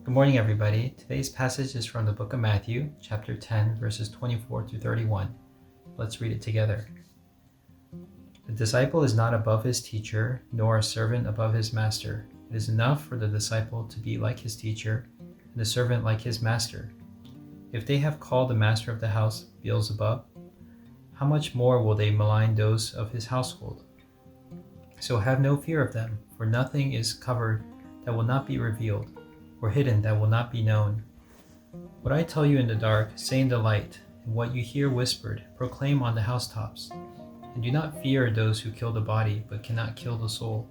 Good morning, everybody. Today's passage is from the book of Matthew, chapter 10, verses 24 through 31. Let's read it together. The disciple is not above his teacher, nor a servant above his master. It is enough for the disciple to be like his teacher, and the servant like his master. If they have called the master of the house Beelzebub, how much more will they malign those of his household? So have no fear of them, for nothing is covered that will not be revealed, or hidden that will not be known. What I tell you in the dark, say in the light, and what you hear whispered, proclaim on the housetops. And do not fear those who kill the body, but cannot kill the soul.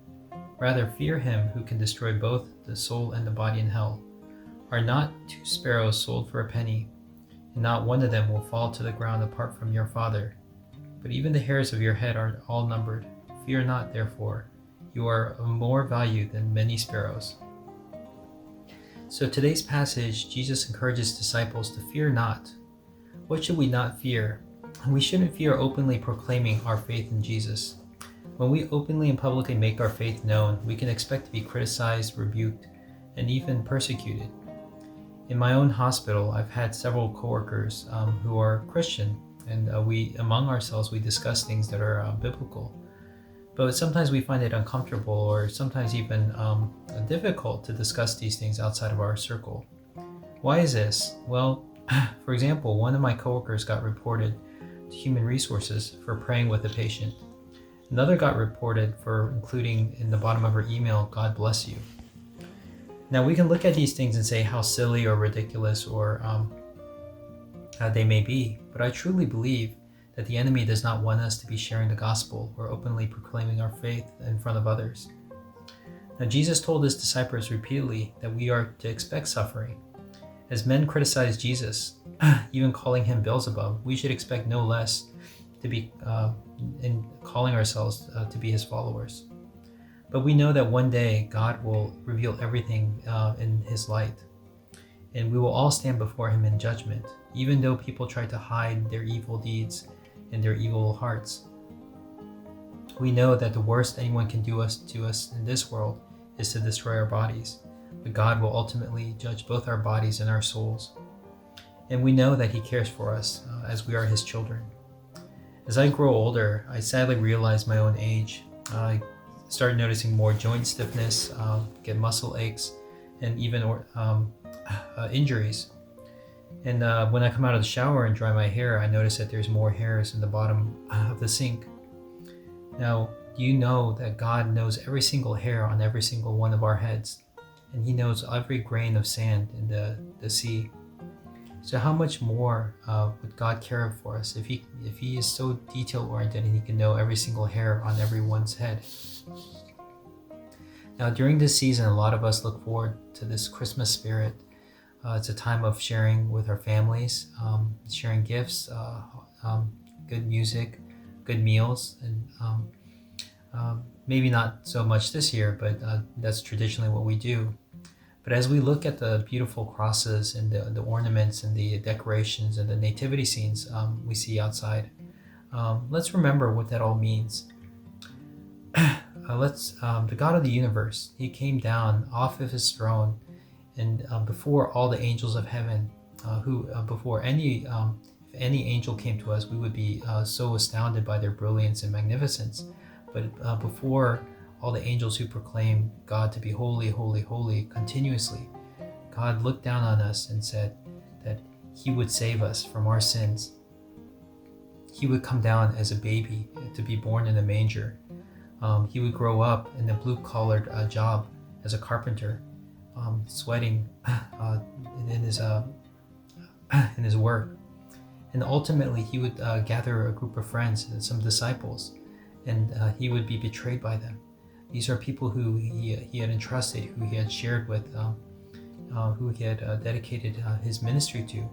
Rather fear him who can destroy both the soul and the body in hell. Are not 2 sparrows sold for a penny, and not one of them will fall to the ground apart from your Father? But even the hairs of your head are all numbered. Fear not, therefore, you are of more value than many sparrows. So today's passage, Jesus encourages disciples to fear not. What should we not fear? We shouldn't fear openly proclaiming our faith in Jesus. When we openly and publicly make our faith known, we can expect to be criticized, rebuked, and even persecuted. In my own hospital, I've had several coworkers who are Christian, and among ourselves, we discuss things that are biblical. But sometimes we find it uncomfortable or sometimes even difficult to discuss these things outside of our circle. Why is this? Well, for example, one of my coworkers got reported to Human Resources for praying with a patient. Another got reported for including in the bottom of her email, "God bless you." Now we can look at these things and say how silly or ridiculous or they may be, but I truly believe that the enemy does not want us to be sharing the gospel or openly proclaiming our faith in front of others. Now, Jesus told his disciples repeatedly that we are to expect suffering. As men criticize Jesus, even calling him Beelzebub, we should expect no less to be in calling ourselves to be his followers. But we know that one day God will reveal everything in his light, and we will all stand before him in judgment, even though people try to hide their evil deeds in their evil hearts. We know that the worst anyone can do to us in this world is to destroy our bodies, but God will ultimately judge both our bodies and our souls. And we know that he cares for us as we are his children. As I grow older, I sadly realize my own age. I started noticing more joint stiffness, get muscle aches, and even injuries. And when I come out of the shower and dry my hair, I notice that there's more hairs in the bottom of the sink. Now, do you know that God knows every single hair on every single one of our heads? And he knows every grain of sand in the sea. So how much more would God care for us if he is so detail-oriented and he can know every single hair on everyone's head? Now, during this season, a lot of us look forward to this Christmas spirit. It's a time of sharing with our families, sharing gifts, good music, good meals, and maybe not so much this year, but that's traditionally what we do. But as we look at the beautiful crosses and the ornaments and the decorations and the nativity scenes we see outside, let's remember what that all means. The God of the universe, he came down off of his throne, and before all the angels of heaven, before if any angel came to us, we would be so astounded by their brilliance and magnificence. But before all the angels who proclaim God to be holy, holy, holy continuously, God looked down on us and said that he would save us from our sins. He would come down as a baby to be born in a manger. He would grow up in a blue-collared job as a carpenter, sweating in his work, and ultimately he would gather a group of friends and some disciples, and he would be betrayed by them. These are people who he had entrusted, who he had shared with, who he had dedicated his ministry to.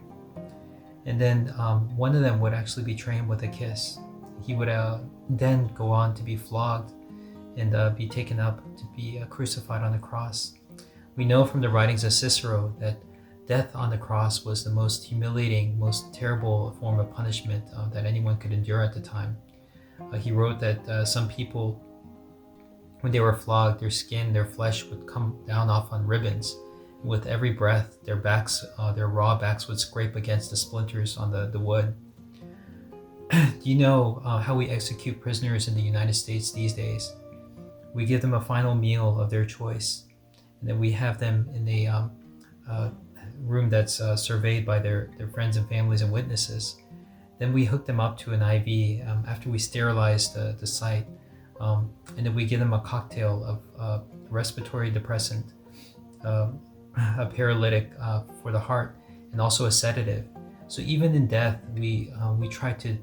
And then one of them would actually betray him with a kiss. He would then go on to be flogged and be taken up to be crucified on the cross. We know from the writings of Cicero that death on the cross was the most humiliating, most terrible form of punishment that anyone could endure at the time. He wrote that some people, when they were flogged, their skin, their flesh would come down off on ribbons, With every breath, their raw backs would scrape against the splinters on the wood. Do you know how we execute prisoners in the United States these days? We give them a final meal of their choice, and then we have them in a room that's surveyed by their friends and families and witnesses. Then we hook them up to an IV after we sterilize the site, and then we give them a cocktail of respiratory depressant, a paralytic for the heart, and also a sedative. So even in death, we try to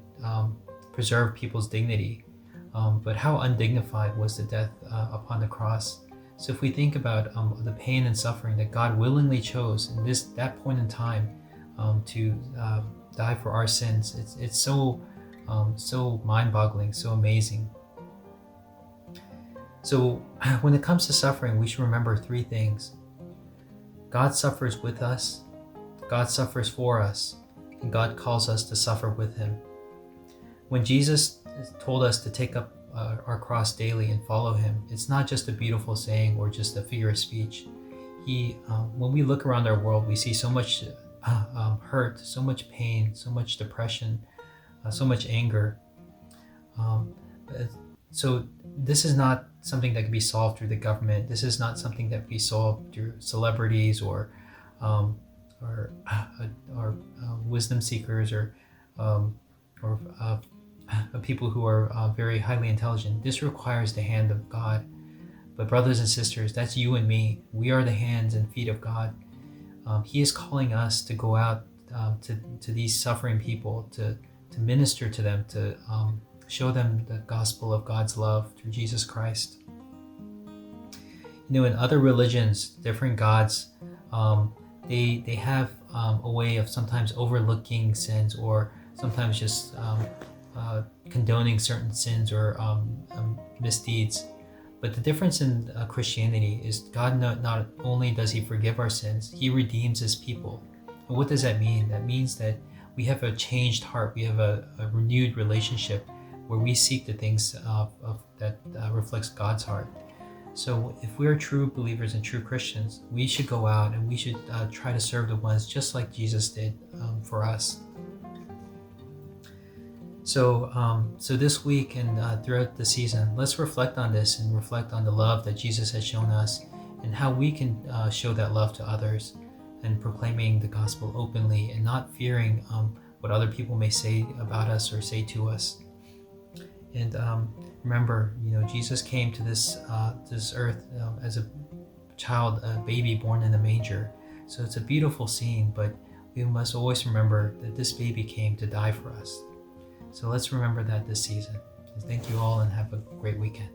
preserve people's dignity. But how undignified was the death upon the cross? So if we think about the pain and suffering that God willingly chose in that point in time to die for our sins, it's so mind-boggling, so amazing. So when it comes to suffering, we should remember three things. God suffers with us, God suffers for us, and God calls us to suffer with Him. When Jesus told us to take up our cross daily and follow Him, it's not just a beautiful saying or just a figure of speech. When we look around our world, we see so much hurt, so much pain, so much depression, so much anger. So this is not something that can be solved through the government. This is not something that can be solved through celebrities or wisdom seekers or people who are very highly intelligent. This requires the hand of God. But brothers and sisters, that's you and me. We are the hands and feet of God. He is calling us to go out to these suffering people, to minister to them, to show them the gospel of God's love through Jesus Christ. In other religions, different gods, they have a way of sometimes overlooking sins or sometimes just condoning certain sins or misdeeds. But the difference in Christianity is God not only does He forgive our sins, He redeems His people. And what does that mean? That means that we have a changed heart. We have a renewed relationship where we seek the things that reflects God's heart. So if we're true believers and true Christians, we should go out and we should try to serve the ones just like Jesus did for us. So this week and throughout the season, let's reflect on this and reflect on the love that Jesus has shown us and how we can show that love to others and proclaiming the gospel openly and not fearing what other people may say about us or say to us. And remember, Jesus came to this earth as a child, a baby born in a manger. So it's a beautiful scene, but we must always remember that this baby came to die for us. So let's remember that this season. Thank you all and have a great weekend.